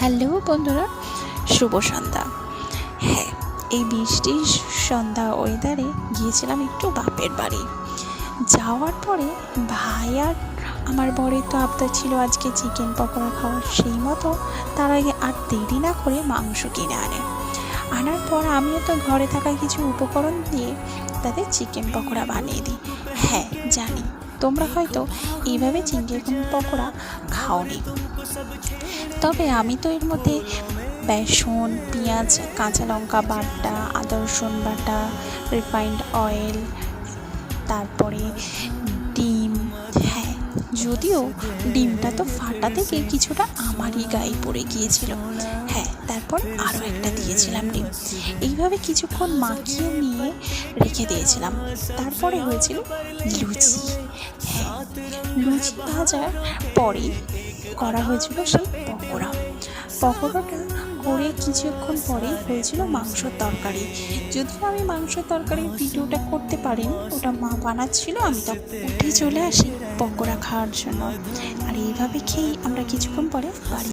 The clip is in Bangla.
হ্যালো বন্ধুরা, শুভ সন্ধ্যা। হ্যাঁ, এই বৃষ্টির সন্ধ্যা ওয়েদারে গিয়েছিলাম একটু বাপের বাড়ি। যাওয়ার পরে ভাই আর আমার বরের তো আবদার ছিল আজকে চিকেন পকোড়া খাওয়ার। সেই মতো তার আগে আর দেরি না করে মাংস কিনে আনার পর আমিও তো ঘরে থাকা কিছু উপকরণ দিয়ে তাদের চিকেন পকোড়া বানিয়ে দিই। হ্যাঁ জানি, তোমরা হয়তো এইভাবে চিকেন পকোড়া খাওনি, তবে আমি তো এর মধ্যে বেসন, পেঁয়াজ, কাঁচা লঙ্কা বাটা, আদা রসুন বাটা, রিফাইন্ড অয়েল, তারপরে ডিম। হ্যাঁ, যদিও ডিমটা তো ফাটা থেকে কিছুটা আমারই গায়ে পড়ে গিয়েছিল। হ্যাঁ, তারপর আরও একটা দিয়েছিলাম ডিম। এইভাবে কিছুক্ষণ মাখিয়ে নিয়ে রেখে দিয়েছিলাম। তারপরে হয়েছিল লুচি। হ্যাঁ, লুচি ভাজার পরে করা হয়েছিল সেই পকোড়াটা করে কিছুক্ষণ পরে হয়েছিল মাংসর তরকারি। যদিও আমি মাংসর তরকারির ভিডিওটা করতে পারিনি, ওটা মা বানাচ্ছিল, আমি তা উঠে চলে আসি পকোড়া খাওয়ার জন্য। আর এইভাবে খেয়েই আমরা কিছুক্ষণ পরে বাড়ি